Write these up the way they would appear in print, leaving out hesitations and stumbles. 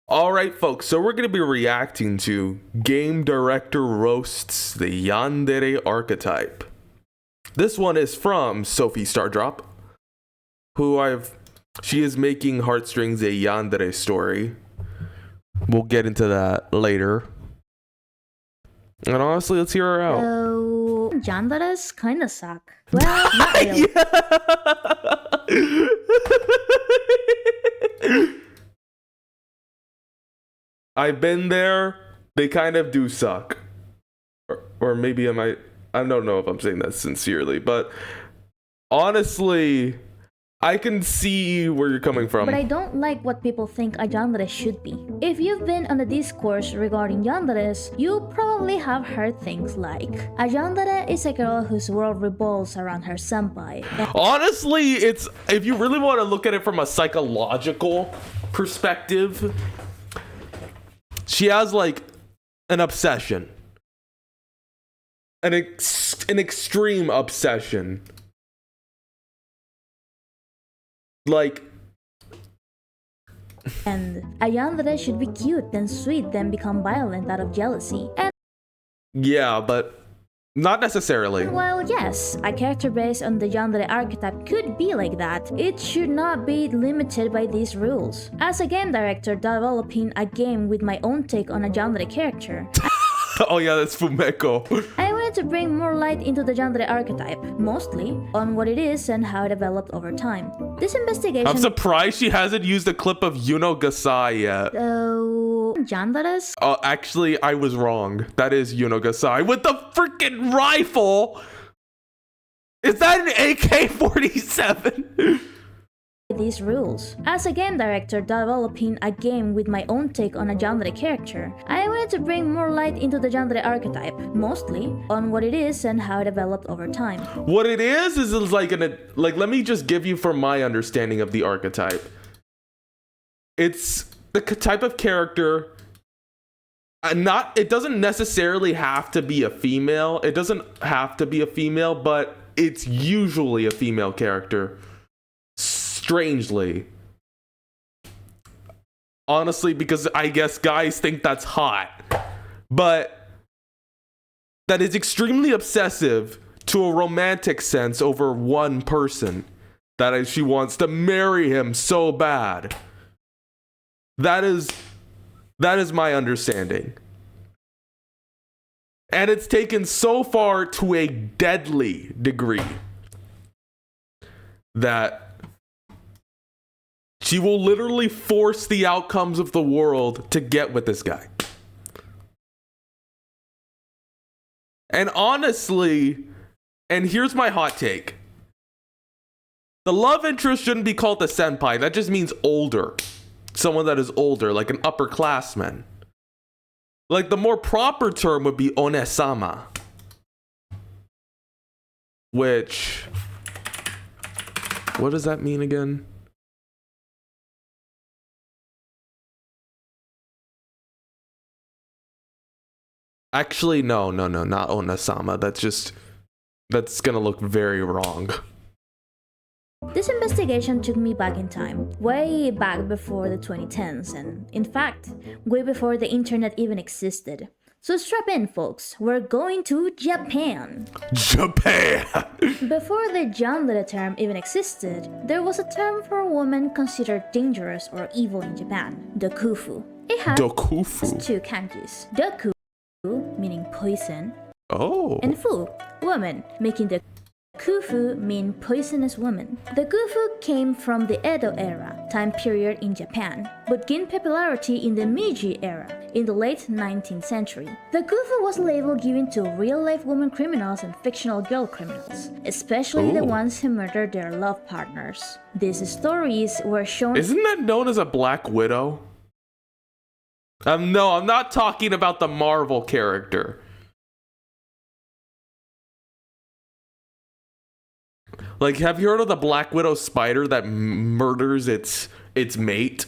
All right, folks, so we're going to be reacting to Game Director Roasts the Yandere Archetype. This one is from Sophie Stardrop, she is making Heartstrings a Yandere story. We'll get into that later. And honestly, let's hear her out. So, yanderes kinda suck. Well, not really. I've been there. They kind of do suck. Or maybe I don't know if I'm saying that sincerely, but honestly, I can see where you're coming from. But I don't like what people think a yandere should be. If you've been on the discourse regarding yanderes, you probably have heard things like, a yandere is a girl whose world revolves around her senpai. Honestly, if you really want to look at it from a psychological perspective, she has like an obsession. An extreme obsession. Like, And a yandere should be cute, then sweet, then become violent out of jealousy. And yeah, but not necessarily. while yes, a character based on the Yandere archetype could be like that, it should not be limited by these rules. As a game director developing a game with my own take on a Yandere character, Oh yeah, that's Fumeko. I wanted to bring more light into the Yandere archetype, mostly on what it is and how it developed over time. This investigation... I'm surprised she hasn't used a clip of Yuno Gasai yet. So... Yanderes? Actually, I was wrong. That is Yuno Gasai with the freaking rifle! Is that an AK-47? These rules. As a game director developing a game with my own take on a Yandere character, I wanted to bring more light into the Yandere archetype, mostly on what it is and how it developed over time. What it is like let me just give you from my understanding of the archetype. It's the type of character, it doesn't necessarily have to be a female. It doesn't have to be a female, but it's usually a female character. Strangely. Honestly, because I guess guys think that's hot. But that is extremely obsessive to a romantic sense over one person. She wants to marry him so bad. That is my understanding. And it's taken so far to a deadly degree that she will literally force the outcomes of the world to get with this guy. And honestly, and here's my hot take. The love interest shouldn't be called the senpai. That just means older. Someone that is older, like an upperclassman. Like the more proper term would be onesama. Which, what does that mean again? Actually, no, not Onasama. That's gonna look very wrong. This investigation took me back in time, way back before the 2010s, and in fact, way before the internet even existed. So strap in, folks, we're going to Japan. Japan! Before the yandere term even existed, there was a term for a woman considered dangerous or evil in Japan, dokufu. It has Dokufu. two kanjis. Doku, meaning poison, Oh. and fu, woman, making the kufu mean poisonous woman. The kufu came from the Edo era, time period in Japan, but gained popularity in the Meiji era, in the late 19th century. The kufu was a label given to real-life women criminals and fictional girl criminals, especially the ones who murdered their love partners. These stories were shown... Isn't that known as a Black Widow? No, I'm not talking about the Marvel character. Like, have you heard of the Black Widow spider that murders its mate?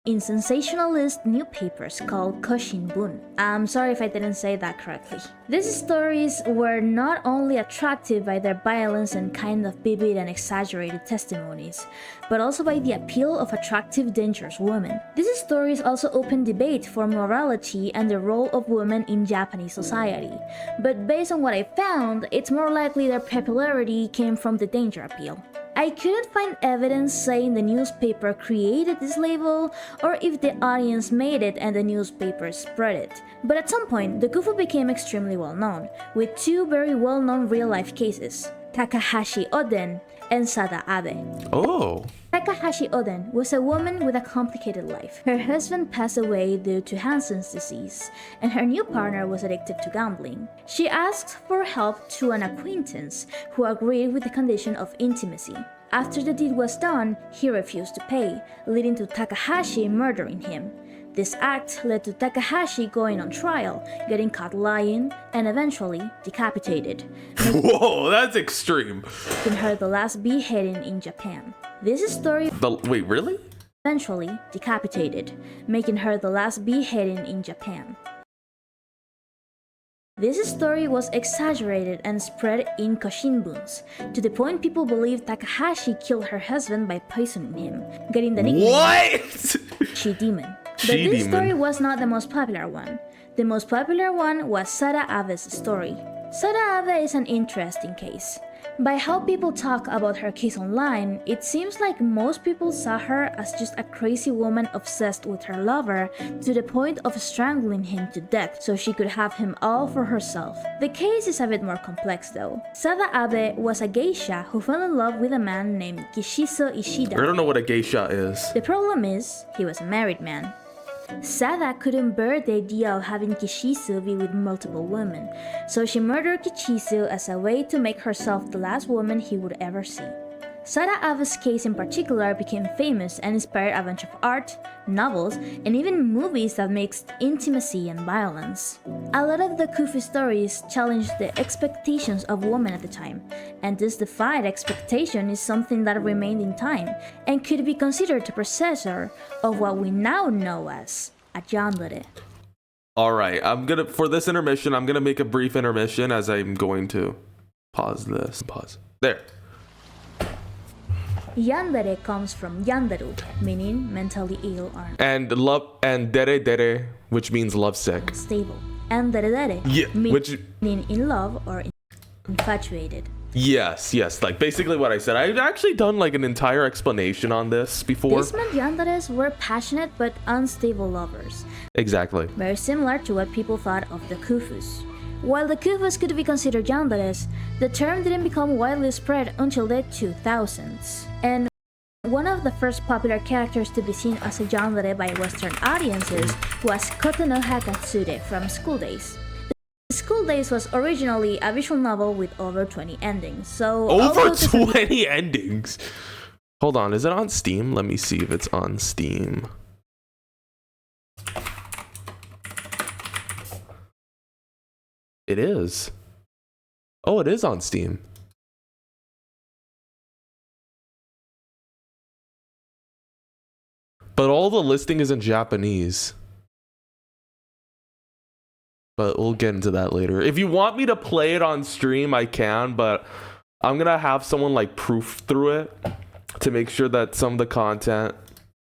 in sensationalist newspapers called Koshinbun. I'm sorry if I didn't say that correctly. These stories were not only attractive by their violence and kind of vivid and exaggerated testimonies, but also by the appeal of attractive, dangerous women. These stories also opened debate for morality and the role of women in Japanese society. But based on what I found, it's more likely their popularity came from the danger appeal. I couldn't find evidence saying the newspaper created this label or if the audience made it and the newspaper spread it. But at some point, the kufu became extremely well known, with two very well-known real-life cases, Takahashi Oden and Sada Abe. Oh. Takahashi Oden was a woman with a complicated life. Her husband passed away due to Hansen's disease, and her new partner was addicted to gambling. She asked for help to an acquaintance who agreed with the condition of intimacy. After the deed was done, he refused to pay, leading to Takahashi murdering him. This act led to Takahashi going on trial, getting caught lying, and eventually decapitated. Whoa, that's extreme. Making her the last beheading in Japan. This story Wait, really? eventually decapitated, making her the last beheading in Japan. This story was exaggerated and spread in Koshinbuns, to the point people believe Takahashi killed her husband by poisoning him, getting the nickname What? She-Demon. But She-Demon. this story was not the most popular one. The most popular one was Sada Abe's story. Sada Abe is an interesting case. By how people talk about her case online, it seems like most people saw her as just a crazy woman obsessed with her lover to the point of strangling him to death so she could have him all for herself. The case is a bit more complex though. Sada Abe was a geisha who fell in love with a man named Kishizo Ishida. I don't know what a geisha is. The problem is, he was a married man. Sada couldn't bear the idea of having Kishizo be with multiple women, so she murdered Kishizo as a way to make herself the last woman he would ever see. Sada Abe's case in particular became famous and inspired a bunch of art, novels, and even movies that mixed intimacy and violence. A lot of the kufu stories challenged the expectations of women at the time, and this defied expectation is something that remained in time and could be considered the predecessor of what we now know as a yandere. All right, for this intermission, I'm gonna make a brief intermission as I'm going to pause this. Pause. There. Yandere comes from yanderu, meaning mentally ill or dere, which means lovesick. unstable, and dere, Yeah, meaning in love or infatuated. Yes, like basically what I said. I've actually done like an entire explanation on this before. These meant yanderes were passionate but unstable lovers, Exactly. very similar to what people thought of the kufus. While the kufus could be considered yanderes, the term didn't become widely spread until the 2000s. And one of the first popular characters to be seen as a yandere by Western audiences was Kotonoha Katsude from School Days. School Days was originally a visual novel with over 20 endings, so... Over 20 endings? Hold on, is it on Steam? Let me see if it's on Steam. It is. Oh, it is on Steam. But all the listing is in Japanese. But we'll get into that later. If you want me to play it on stream, I can, but I'm gonna have someone like proof through it to make sure that some of the content...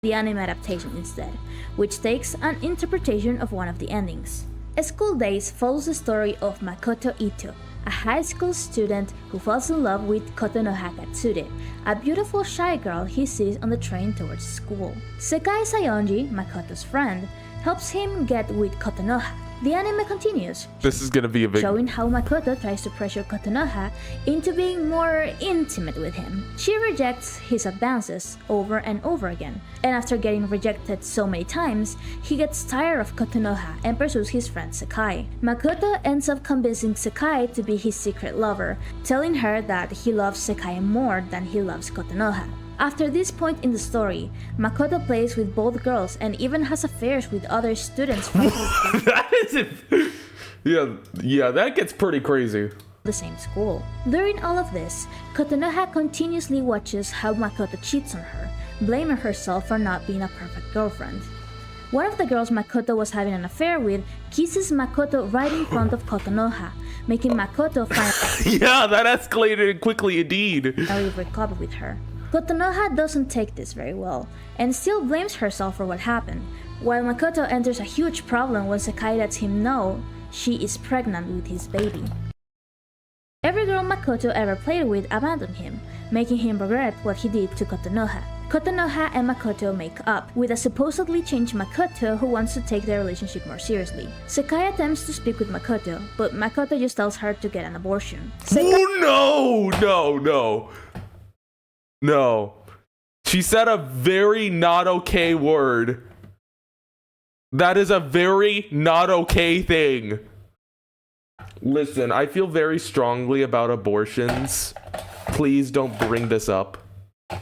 the anime adaptation instead, which takes an interpretation of one of the endings. School Days follows the story of Makoto Ito, a high school student who falls in love with Kotonoha Katsude, a beautiful shy girl he sees on the train towards school. Sekai Sayonji, Makoto's friend, helps him get with Kotonoha. The anime continues, This is gonna be a big... showing how Makoto tries to pressure Kotonoha into being more intimate with him. She rejects his advances over and over again, and after getting rejected so many times, he gets tired of Kotonoha and pursues his friend Sekai. Makoto ends up convincing Sekai to be his secret lover, telling her that he loves Sekai more than he loves Kotonoha. After this point in the story, Makoto plays with both girls and even has affairs with other students from That isn't... Yeah, that gets pretty crazy. the same school. During all of this, Kotonoha continuously watches how Makoto cheats on her, blaming herself for not being a perfect girlfriend. One of the girls Makoto was having an affair with kisses Makoto right in front of Kotonoha, making Makoto finally Yeah, that escalated quickly indeed. break up with her. Kotonoha doesn't take this very well, and still blames herself for what happened, while Makoto enters a huge problem when Sakai lets him know she is pregnant with his baby. Every girl Makoto ever played with abandoned him, making him regret what he did to Kotonoha. Kotonoha and Makoto make up, with a supposedly changed Makoto who wants to take their relationship more seriously. Sakai attempts to speak with Makoto, but Makoto just tells her to get an abortion. Oh, no. She said a very not okay word. That is a very not okay thing. Listen, I feel very strongly about abortions. Please don't bring this up.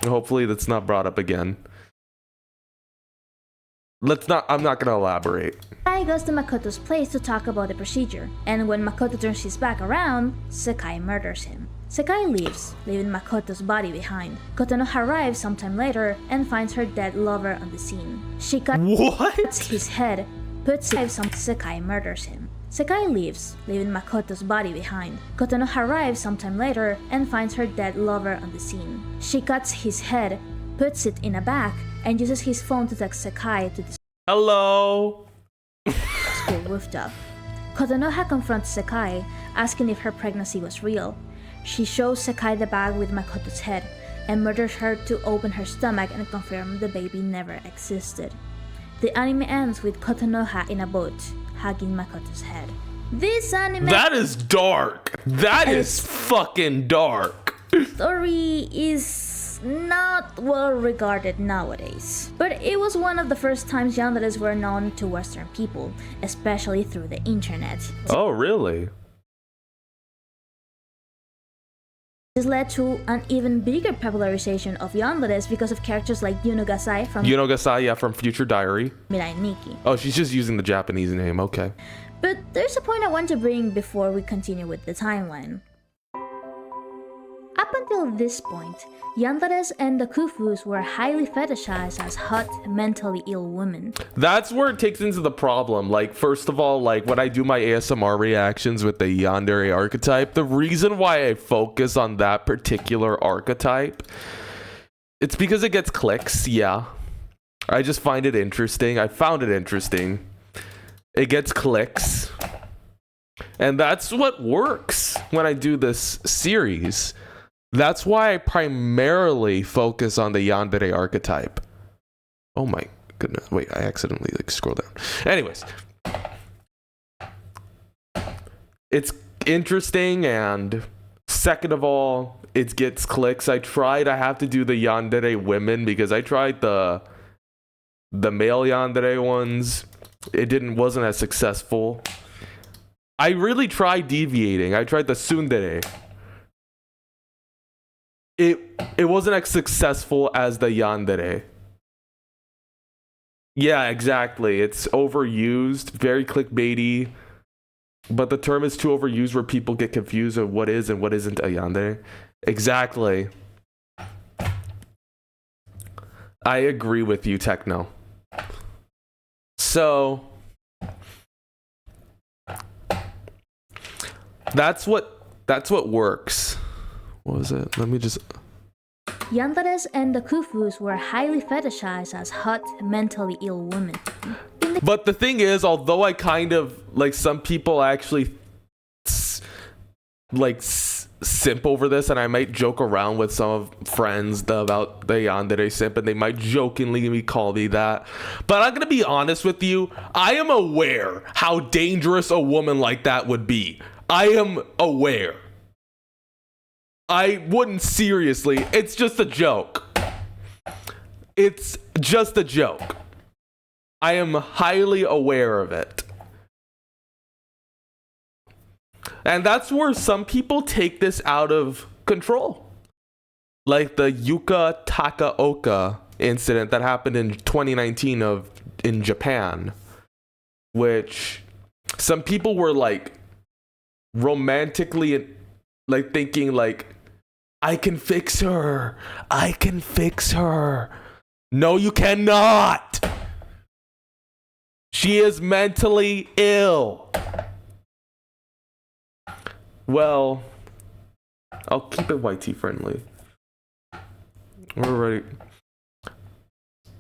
Hopefully that's not brought up again. I'm not gonna elaborate. Sakai goes to Makoto's place to talk about the procedure, and when Makoto turns his back around, Sakai murders him. Sakai leaves, leaving Makoto's body behind. Kotonoha arrives sometime later and finds her dead lover on the scene. She cuts his head, puts it on Sakai murders him. Sakai leaves, leaving Makoto's body behind. Kotonoha arrives sometime later and finds her dead lover on the scene. She cuts his head, puts it in a bag, and uses his phone to text Sakai to Hello? school rooftop. Kotonoha confronts Sakai, asking if her pregnancy was real. She shows Sakai the bag with Makoto's head, and murders her to open her stomach and confirm the baby never existed. The anime ends with Kotonoha in a boat, hugging Makoto's head. This anime That is dark. That is fucking dark. story is not well regarded nowadays, but it was one of the first times yanderes were known to Western people, especially through the internet. Oh, really? This led to an even bigger popularization of yanderes because of characters like Yuno Gasai from Yuno Gasai, yeah, from Future Diary. Mirai Nikki. Oh, she's just using the Japanese name. Okay. But there's a point I want to bring before we continue with the timeline. Up until this point, yanderes and the kufus were highly fetishized as hot, mentally ill women. That's where it takes into the problem. Like, first of all, like when I do my ASMR reactions with the Yandere Archetype, the reason why I focus on that particular archetype, it's because it gets clicks, yeah. I just find it interesting. I found it interesting. It gets clicks. And that's what works when I do this series. That's why I primarily focus on the Yandere Archetype. Oh my goodness. Wait, I accidentally scrolled down. Anyways. It's interesting, and second of all, it gets clicks. I have to do the Yandere women because I tried the male Yandere ones. It wasn't as successful. I really tried deviating. I tried the tsundere. It wasn't as successful as the yandere. Yeah, exactly. It's overused, very clickbaity. But the term is too overused where people get confused of what is and what isn't a yandere. Exactly. I agree with you, Techno. So that's what works. What was it? Let me just... Yanderes and the kufus were highly fetishized as hot, mentally ill women. But the thing is, although I kind of, like, some people actually, simp over this, and I might joke around with some of friends about the yandere simp, and they might jokingly call me that. But I'm gonna be honest with you, I am aware how dangerous a woman like that would be. I am aware. I wouldn't seriously. It's just a joke. It's just a joke. I am highly aware of it. And that's where some people take this out of control. Like the Yuka Takaoka incident that happened in 2019 in Japan, which some people were like romantically like thinking like, I can fix her. No, you cannot. She is mentally ill. Well, I'll keep it YT friendly. We're ready.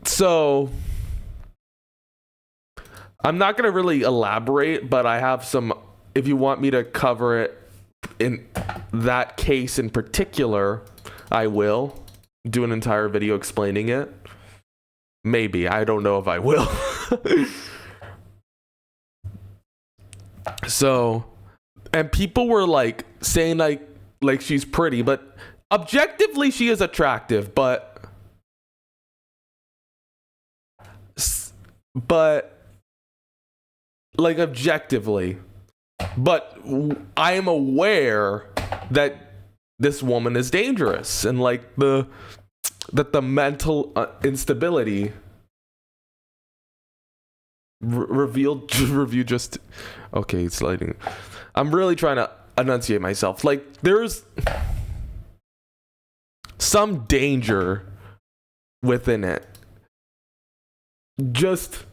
So, I'm not going to really elaborate, but I have some, if you want me to cover it in that case in particular, I will do an entire video explaining it. Maybe. I don't know if I will. So, and people were like saying like she's pretty, but objectively she is attractive, but like objectively, but I am aware that this woman is dangerous, and like that the mental instability review just okay, it's lighting. I'm really trying to enunciate myself. Like, there's some danger within it. Just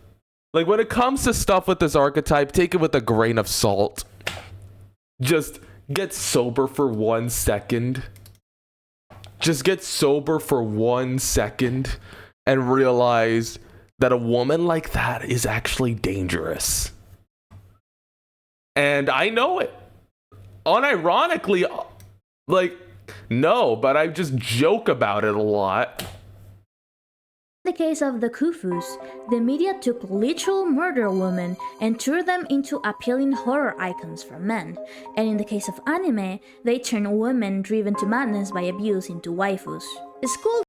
like when it comes to stuff with this archetype, take it with a grain of salt. Just get sober for 1 second. Just get sober for 1 second and realize that a woman like that is actually dangerous. And I know it. Unironically, like, no, but I just joke about it a lot. In the case of the Kufus, the media took literal murder women and turned them into appealing horror icons for men. And in the case of anime, they turned women driven to madness by abuse into waifus. School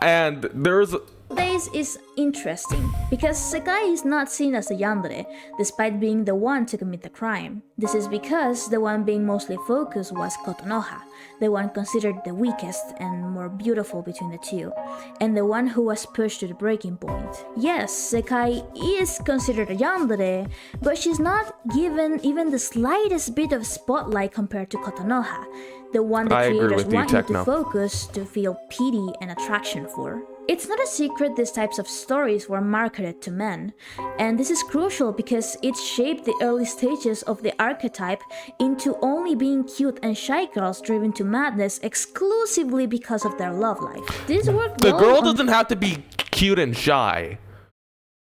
And there's Days is interesting because Sekai is not seen as a yandere, despite being the one to commit the crime. This is because the one being mostly focused was Kotonoha, the one considered the weakest and more beautiful between the two, and the one who was pushed to the breaking point. Yes, Sekai is considered a yandere, but she's not given even the slightest bit of spotlight compared to Kotonoha, the one the creators want you to focus to feel pity and attraction for. It's not a secret these types of stories were marketed to men, and this is crucial because it shaped the early stages of the archetype into only being cute and shy girls driven to madness exclusively because of their love life. This worked The well girl doesn't have to be cute and shy.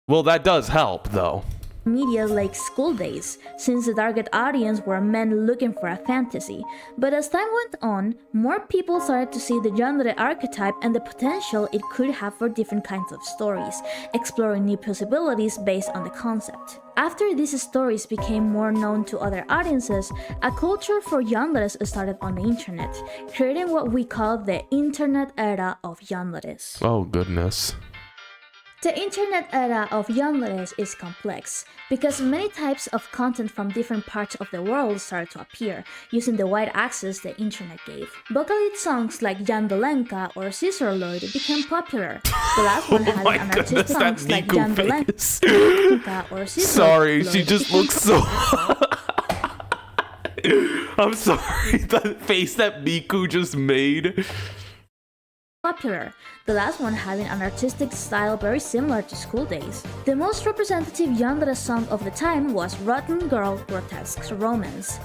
Well, that does help, though. Media like School Days, since the target audience were men looking for a fantasy. But as time went on, more people started to see the Yandere archetype and the potential it could have for different kinds of stories, exploring new possibilities based on the concept. After these stories became more known to other audiences, a culture for yanderes started on the internet, creating what we call the internet era of yanderes. Oh, goodness. The internet era of yanderes is complex, because many types of content from different parts of the world started to appear, using the wide access the internet gave. Vocaloid songs like Yandolenka or Scissor Lloyd became popular. The last one had an artistic songs like Yandolenka or Scissor Sorry, Lloyd she just looks so... I'm sorry, the face that Miku just made. popular, the last one having an artistic style very similar to School Days. The most representative yandere song of the time was Rotten Girl Grotesque Romance,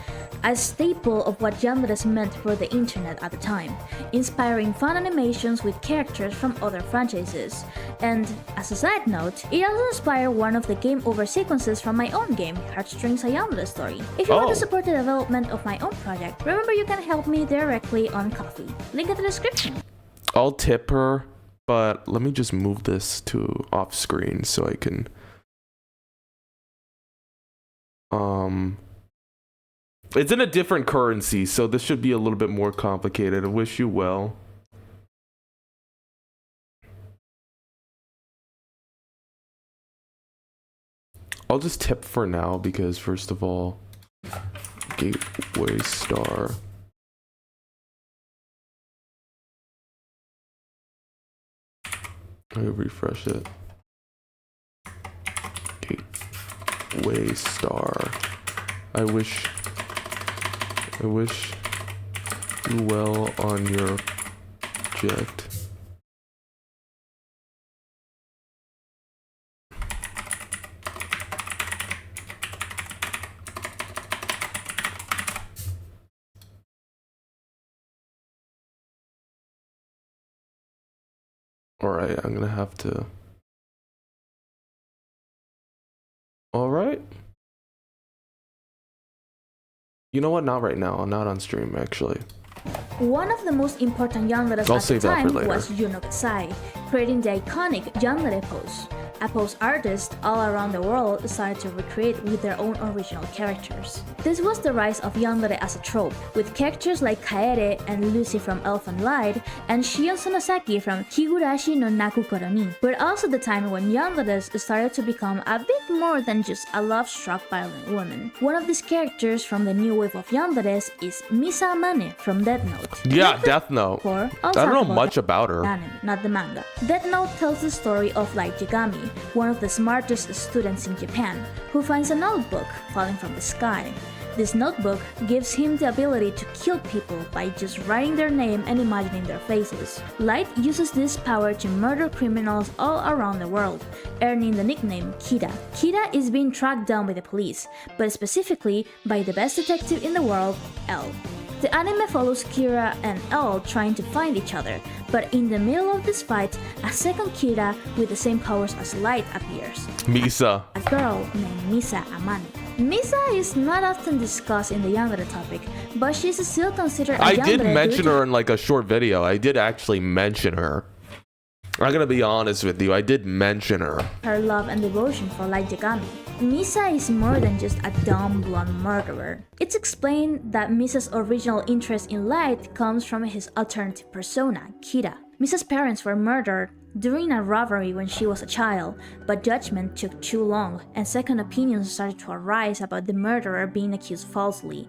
a staple of what yanderes meant for the internet at the time, inspiring fun animations with characters from other franchises. And, as a side note, it also inspired one of the game over sequences from my own game, Heartstrings a Yandere Story. If you want to support the development of my own project, remember you can help me directly on Ko-fi. Link in the description. I'll tip her, but let me just move this to off screen so I can it's in a different currency, so this should be a little bit more complicated. I wish you well. I'll just tip for now because first of all, Gateway Star. Let me refresh it. Gateway Star. I wish you well on your project. Alright, I'm gonna have to... Alright. You know what? Not right now. I'm not on stream, actually. One of the most important yanderes at the time was Yunokasai, creating the iconic yandere pose. A pose artists all around the world started to recreate with their own original characters. This was the rise of yandere as a trope, with characters like Kaede and Lucy from Elfen Lied and Shion Sonosaki from Higurashi no Naku Koromi, but also the time when yanderes started to become a bit more than just a love-struck violent woman. One of these characters from the new wave of yanderes is Misa Amane from Death Note. Yeah, Death Note. I don't know much about her. Anime, not the manga. Death Note tells the story of Light Yagami, one of the smartest students in Japan, who finds a notebook falling from the sky. This notebook gives him the ability to kill people by just writing their name and imagining their faces. Light uses this power to murder criminals all around the world, earning the nickname Kira. Kira is being tracked down by the police, but specifically by the best detective in the world, L. The anime follows Kira and L trying to find each other, but in the middle of this fight, a second Kira with the same powers as Light appears. Misa. A girl named Misa Amane. Misa is not often discussed in the yandere topic, but she's still considered a yandere. I did mention her in like a short video. I did actually mention her. I'm gonna be honest with you, I did mention her. Her love and devotion for Light Yagami. Misa is more than just a dumb blonde murderer. It's explained that Misa's original interest in Light comes from his alternative persona, Kira. Misa's parents were murdered during a robbery when she was a child, but judgment took too long, and second opinions started to arise about the murderer being accused falsely.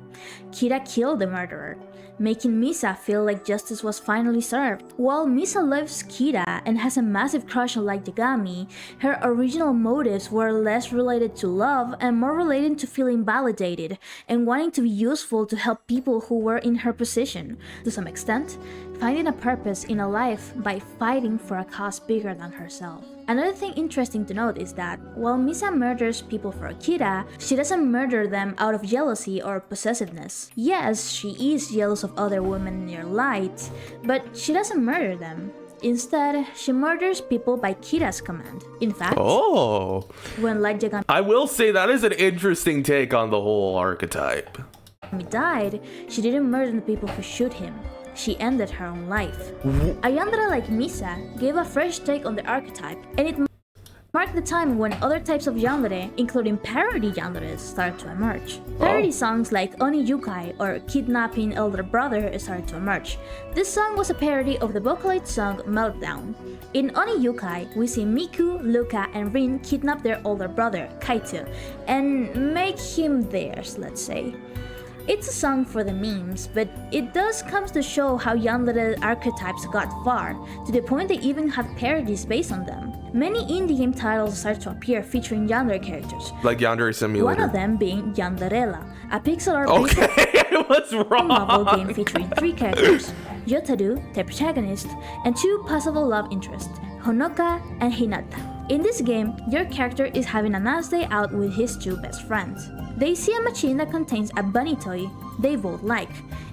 Kira killed the murderer, making Misa feel like justice was finally served. While Misa loves Kira and has a massive crush on Light Yagami, her original motives were less related to love and more related to feeling validated and wanting to be useful to help people who were in her position. To some extent, finding a purpose in a life by fighting for a cause bigger than herself. Another thing interesting to note is that while Misa murders people for Kira, she doesn't murder them out of jealousy or possessiveness. Yes, she is jealous of other women near Light, but she doesn't murder them. Instead, she murders people by Kira's command. In fact, when Light Yagami I will say that is an interesting take on the whole archetype. died, she didn't murder the people who shoot him. She ended her own life. A yandere like Misa gave a fresh take on the archetype, and it marked the time when other types of yandere, including parody yanderes, started to emerge. Parody songs like Oni Yukai or Kidnapping Elder Brother started to emerge. This song was a parody of the Vocaloid song Meltdown. In Oni Yukai, we see Miku, Luka, and Rin kidnap their older brother, Kaito, and make him theirs, let's say. It's a song for the memes, but it does come to show how yandere archetypes got far, to the point they even had parodies based on them. Many indie game titles start to appear featuring yandere characters. Like Yandere Simulator. One of them being Yanderella, a pixel art what's wrong? novel game featuring 3 characters, Yotaro, the protagonist, and 2 possible love interests, Honoka and Hinata. In this game, your character is having a nice day out with his 2 best friends. They see a machine that contains a bunny toy they both like,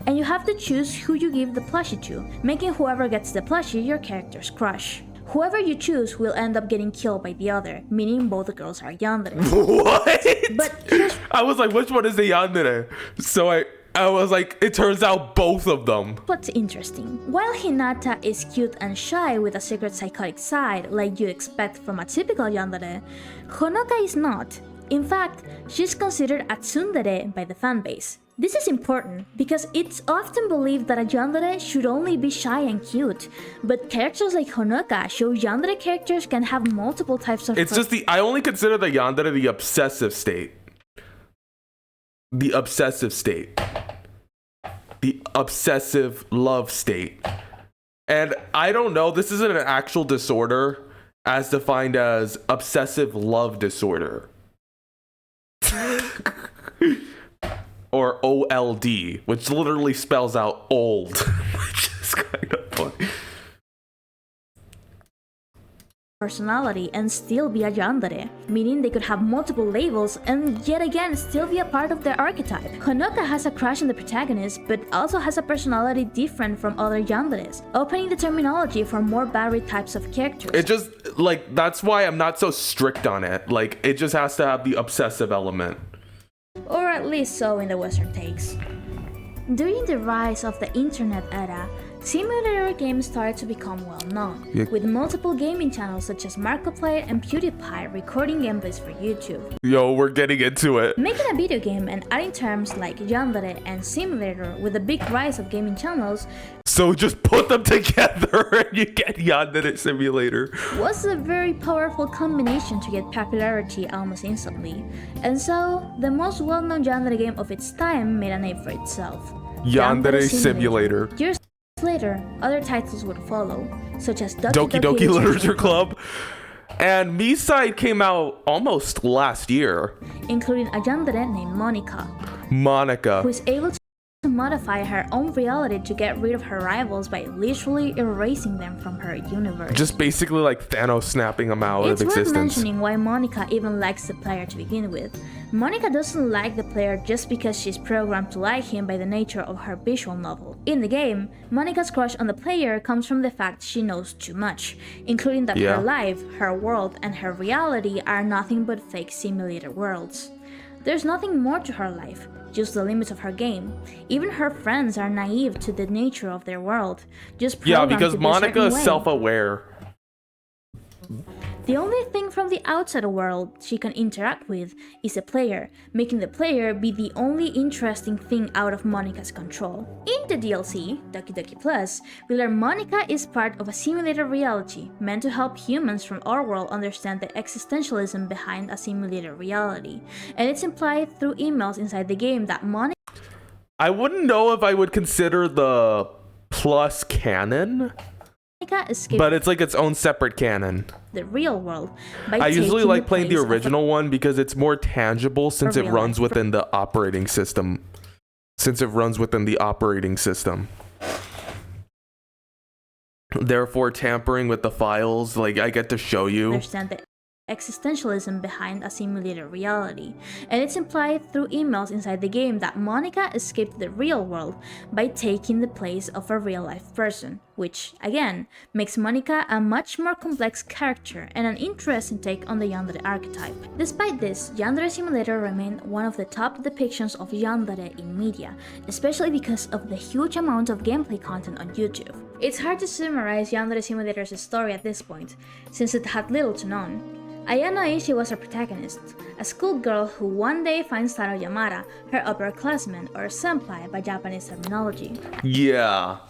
and you have to choose who you give the plushie to, making whoever gets the plushie your character's crush. Whoever you choose will end up getting killed by the other, meaning both girls are yandere. What? But I was like, which one is the yandere? So I was like, it turns out both of them. What's interesting, while Hinata is cute and shy with a secret psychotic side like you'd expect from a typical yandere, Honoka is not. In fact, she's considered a tsundere by the fanbase. This is important because it's often believed that a yandere should only be shy and cute, but characters like Honoka show yandere characters can have multiple types of... It's just I only consider the yandere the obsessive state. The obsessive state. The obsessive love state. And I don't know, this isn't an actual disorder as defined as obsessive love disorder. Or OLD, which literally spells out old, which is kind of funny. personality and still be a yandere, meaning they could have multiple labels and yet again still be a part of their archetype. Honoka has a crush on the protagonist but also has a personality different from other yanderes, opening the terminology for more varied types of characters. It just, like, that's why I'm not so strict on it. Like, it just has to have the obsessive element. Or at least so in the Western takes. During the rise of the internet era, simulator games started to become well known, with multiple gaming channels such as Markiplier and PewDiePie recording gameplays for YouTube. Yo, we're getting into it. Making a video game and adding terms like yandere and simulator with the big rise of gaming channels, So just put them together and you get Yandere Simulator. Was a very powerful combination to get popularity almost instantly. And so, the most well-known yandere game of its time made a name for itself. Yandere Simulator. Years later, other titles would follow, such as Doki Doki Literature Club. And Me-Side came out almost last year. Including a yandere named Monica. who is able to modify her own reality to get rid of her rivals by literally erasing them from her universe. Just basically like Thanos snapping them out It's of worth existence. mentioning why Monica even likes the player to begin with. Monica doesn't like the player just because she's programmed to like him by the nature of her visual novel. In the game, Monica's crush on the player comes from the fact she knows too much, including that her life, her world, and her reality are nothing but fake simulator worlds. There's nothing more to her life, just the limits of her game. Even her friends are naive to the nature of their world, just programmed because to be a Monica certain is way. self-aware. The only thing from the outside world she can interact with is the player, making the player be the only interesting thing out of Monica's control. In the DLC, Doki Doki Plus, we learn Monica is part of a simulator reality meant to help humans from our world understand the existentialism behind a simulator reality, and it's implied through emails inside the game that Monica I wouldn't know if I would consider the Plus canon, escaped but it's like its own separate canon. the real world by I usually taking like the playing the place of a original one because it's more tangible since it real runs life. within the operating system. Therefore, tampering with the files, like I get to show you. Understand the existentialism behind a simulator reality, and it's implied through emails inside the game that Monica escaped the real world by taking the place of a real-life person, which, again, makes Monica a much more complex character and an interesting take on the Yandere archetype. Despite this, Yandere Simulator remained one of the top depictions of Yandere in media, especially because of the huge amount of gameplay content on YouTube. It's hard to summarize Yandere Simulator's story at this point, since it had little to none. Ayano Aishi was our protagonist, a schoolgirl who one day finds Taro Yamada, her upperclassman or senpai by Japanese terminology. Yeah,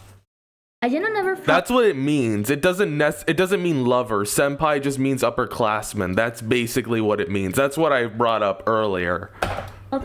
Ayano never felt that's what it means. It doesn't mean lover. Senpai just means upperclassman. That's basically what it means. That's what I brought up earlier.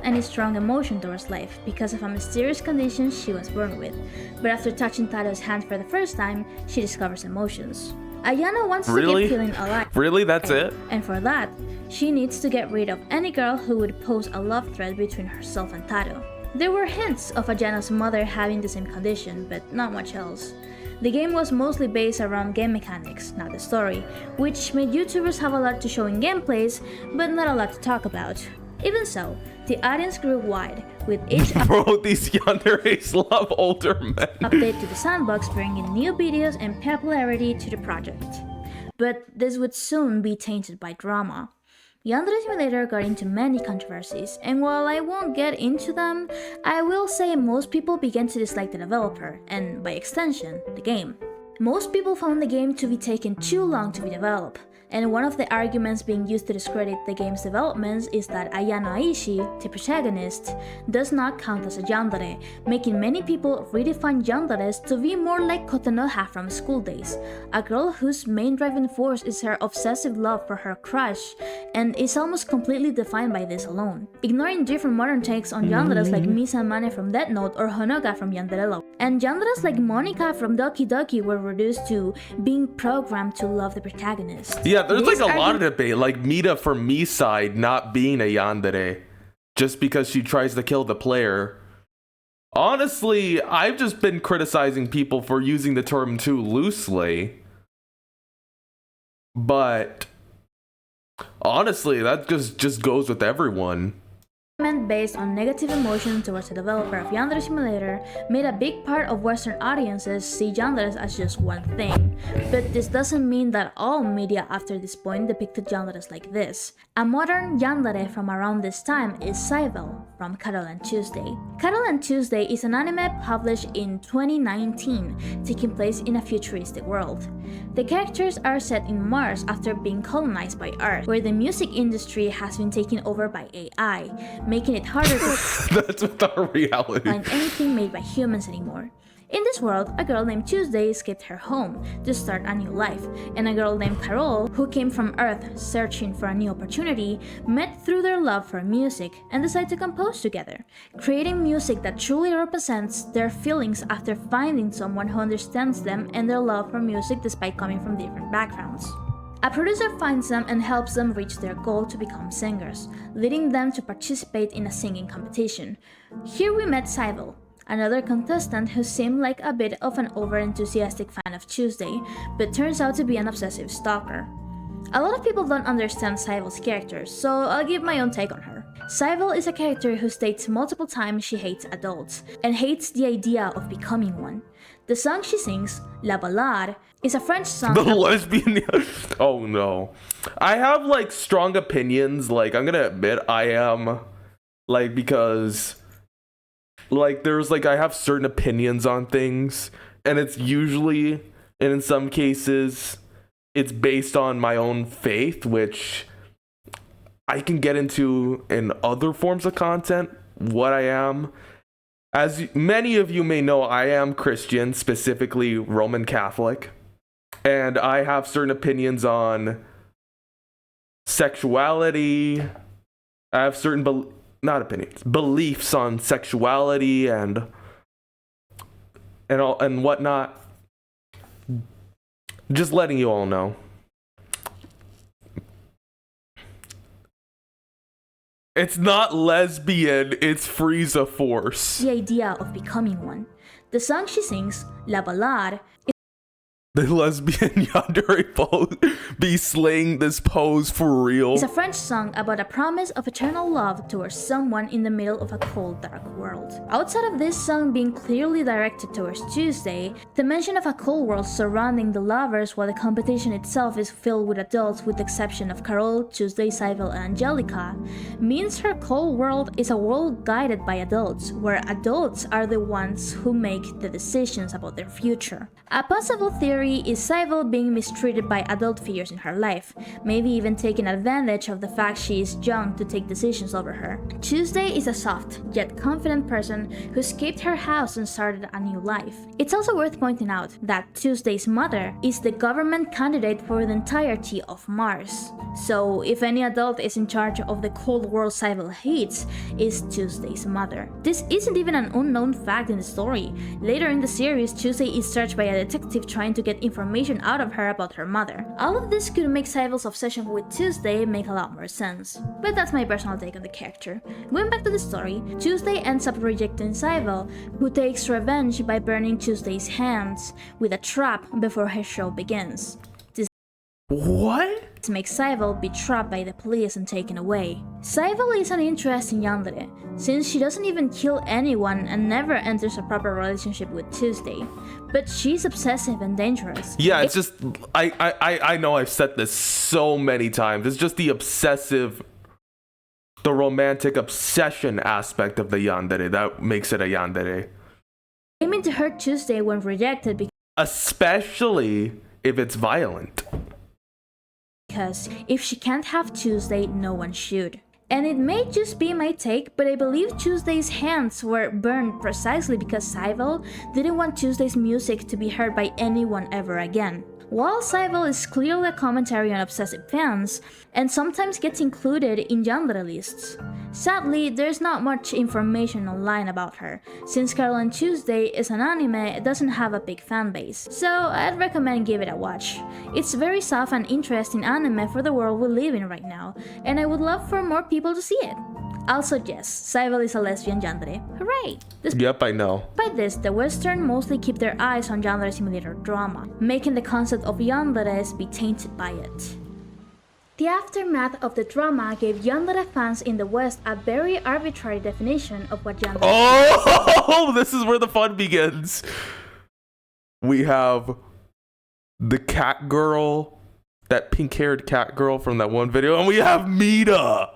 any strong emotion towards life because of a mysterious condition she was born with, but after touching Taro's hand for the first time, she discovers emotions. Ayano wants to keep feeling alive. Really? That's it? And for that, she needs to get rid of any girl who would pose a love threat between herself and Taro. There were hints of Ayano's mother having the same condition, but not much else. The game was mostly based around game mechanics, not the story, which made YouTubers have a lot to show in gameplays, but not a lot to talk about. Even so, the audience grew wide, with each Bro, these yanderes love older men. update to the sandbox bringing new videos and popularity to the project. But this would soon be tainted by drama. Yandere Simulator got into many controversies, and while I won't get into them, I will say most people began to dislike the developer, and by extension, the game. Most people found the game to be taking too long to be developed, and one of the arguments being used to discredit the game's developments is that Ayano Aishi, the protagonist, does not count as a yandere, making many people redefine yanderes to be more like Kotonoha from school days, a girl whose main driving force is her obsessive love for her crush, and is almost completely defined by this alone, ignoring different modern takes on yanderes like Misa Mane from Death Note or Honoga from Yandere Love. And yanderes like Monica from Doki Doki were reduced to being programmed to love the protagonist. Yeah, there's like a lot of debate, like Mita from Me-Side not being a yandere just because she tries to kill the player. Honestly, I've just been criticizing people for using the term too loosely. But honestly, that just goes with everyone. Based on negative emotion towards the developer of Yandere Simulator made a big part of Western audiences see yanderes as just one thing. But this doesn't mean that all media after this point depicted yanderes like this. A modern yandere from around this time is Saivel from Carol and Tuesday. Carol and Tuesday is an anime published in 2019, taking place in a futuristic world. The characters are set in Mars after being colonized by Earth, where the music industry has been taken over by AI, making it harder to That's with our reality. find anything made by humans anymore. In this world, a girl named Tuesday escaped her home to start a new life, and a girl named Carol, who came from Earth searching for a new opportunity, met through their love for music and decided to compose together, creating music that truly represents their feelings after finding someone who understands them and their love for music despite coming from different backgrounds. A producer finds them and helps them reach their goal to become singers, leading them to participate in a singing competition. Here we met Saivel, another contestant who seemed like a bit of an over-enthusiastic fan of Tuesday, but turns out to be an obsessive stalker. A lot of people don't understand Saivel's character, so I'll give my own take on her. Saivel is a character who states multiple times she hates adults, and hates the idea of becoming one. The song she sings, La Ballade, is a French song. The lesbian. Oh no. I have like strong opinions. Like, I'm gonna admit I am. Like, because like there's like I have certain opinions on things, and it's usually, and in some cases it's based on my own faith, which I can get into in other forms of content, what I am. As many of you may know, I am Christian, specifically Roman Catholic, and I have certain opinions on sexuality. I have certain beliefs on sexuality and whatnot. Just letting you all know. It's not lesbian, it's Frieza Force. The idea of becoming one. The song she sings, La Ballade, The lesbian yandere pose be slaying this pose for real. is a French song about a promise of eternal love towards someone in the middle of a cold, dark world. Outside of this song being clearly directed towards Tuesday, the mention of a cold world surrounding the lovers while the competition itself is filled with adults with the exception of Carol, Tuesday, Saivel, and Angelica, means her cold world is a world guided by adults, where adults are the ones who make the decisions about their future. A possible theory is Saivel being mistreated by adult figures in her life, maybe even taking advantage of the fact she is young to take decisions over her. Tuesday is a soft, yet confident person who escaped her house and started a new life. It's also worth pointing out that Tuesday's mother is the government candidate for the entirety of Mars. So if any adult is in charge of the cold world Saivel hates, is Tuesday's mother. This isn't even an unknown fact in the story. Later in the series, Tuesday is searched by a detective trying to get information out of her about her mother. All of this could make Saivel's obsession with Tuesday make a lot more sense. But that's my personal take on the character. Going back to the story, Tuesday ends up rejecting Saivel, who takes revenge by burning Tuesday's hands with a trap before her show begins. What? This makes Saivel be trapped by the police and taken away. Saivel is an interesting yandere, since she doesn't even kill anyone and never enters a proper relationship with Tuesday. But she's obsessive and dangerous. Yeah, it's just I know I've said this so many times. It's just the obsessive, the romantic obsession aspect of the yandere that makes it a yandere. Aiming to hurt Tuesday when rejected especially if it's violent. Because if she can't have Tuesday, no one should. And it may just be my take, but I believe Tuesday's hands were burned precisely because Saivel didn't want Tuesday's music to be heard by anyone ever again. While Saivel is clearly a commentary on obsessive fans, and sometimes gets included in yandere lists, sadly there's not much information online about her, since Carol and Tuesday is an anime it doesn't have a big fan base, so I'd recommend give it a watch. It's very soft and interesting anime for the world we live in right now, and I would love for more people to see it. Also, yes, Cybele is a lesbian yandere. Hooray! Yep, I know. Despite this, the Western mostly keep their eyes on Yandere Simulator drama, making the concept of yanderes be tainted by it. The aftermath of the drama gave yandere fans in the West a very arbitrary definition of what yandere is. Oh, this is where the fun begins. We have the cat girl, that pink-haired cat girl from that one video, and we have Mita.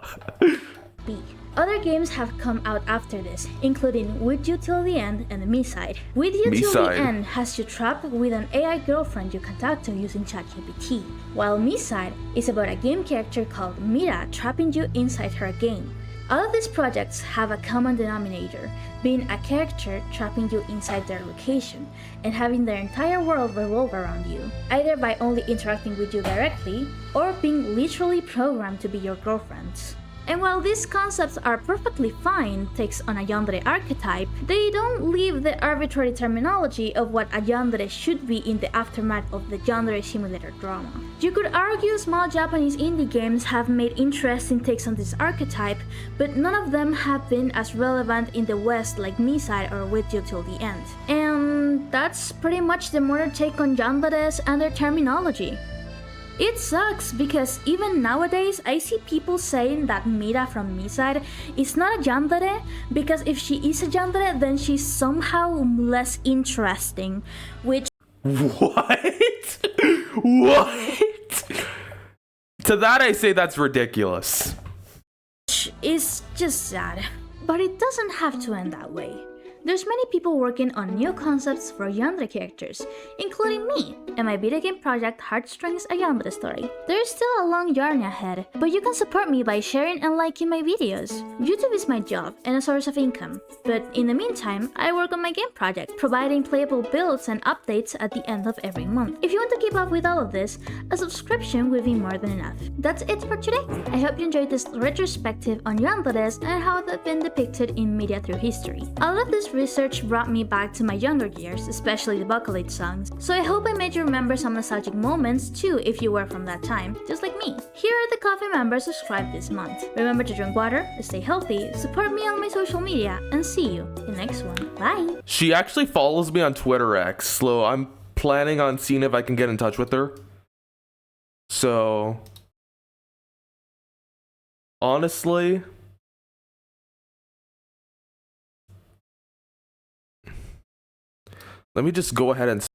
B. Other games have come out after this, including With You Till the End and Me-Side. With You Till the End has you trapped with an AI girlfriend you can talk to using ChatGPT, while Me-Side is about a game character called Mira trapping you inside her game. All of these projects have a common denominator, being a character trapping you inside their location and having their entire world revolve around you, either by only interacting with you directly or being literally programmed to be your girlfriends. And while these concepts are perfectly fine takes on a Yandere archetype, they don't leave the arbitrary terminology of what a yandere should be in the aftermath of the Yandere Simulator drama. You could argue small Japanese indie games have made interesting takes on this archetype, but none of them have been as relevant in the West like Me-Side or With You Till the End. And that's pretty much the modern take on yanderes and their terminology. It sucks because even nowadays I see people saying that Mira from Me-Side is not a yandere because if she is a yandere then she's somehow less interesting, which What? What? To that I say that's ridiculous. is just sad. But it doesn't have to end that way. There's many people working on new concepts for yandere characters, including me and my video game project Heartstrings A Yandere Story. There's still a long journey ahead, but you can support me by sharing and liking my videos. YouTube is my job and a source of income, but in the meantime, I work on my game project, providing playable builds and updates at the end of every month. If you want to keep up with all of this, a subscription will be more than enough. That's it for today. I hope you enjoyed this retrospective on yanderes and how they've been depicted in media through history. All of this research brought me back to my younger years, especially the Buckalate songs, so I hope I made you remember some nostalgic moments too if you were from that time, just like me. Here are the coffee members subscribed this month. Remember to drink water, stay healthy, support me on my social media, and see you in the next one. Bye! She actually follows me on Twitter X, so I'm planning on seeing if I can get in touch with her. So, honestly, let me just go ahead and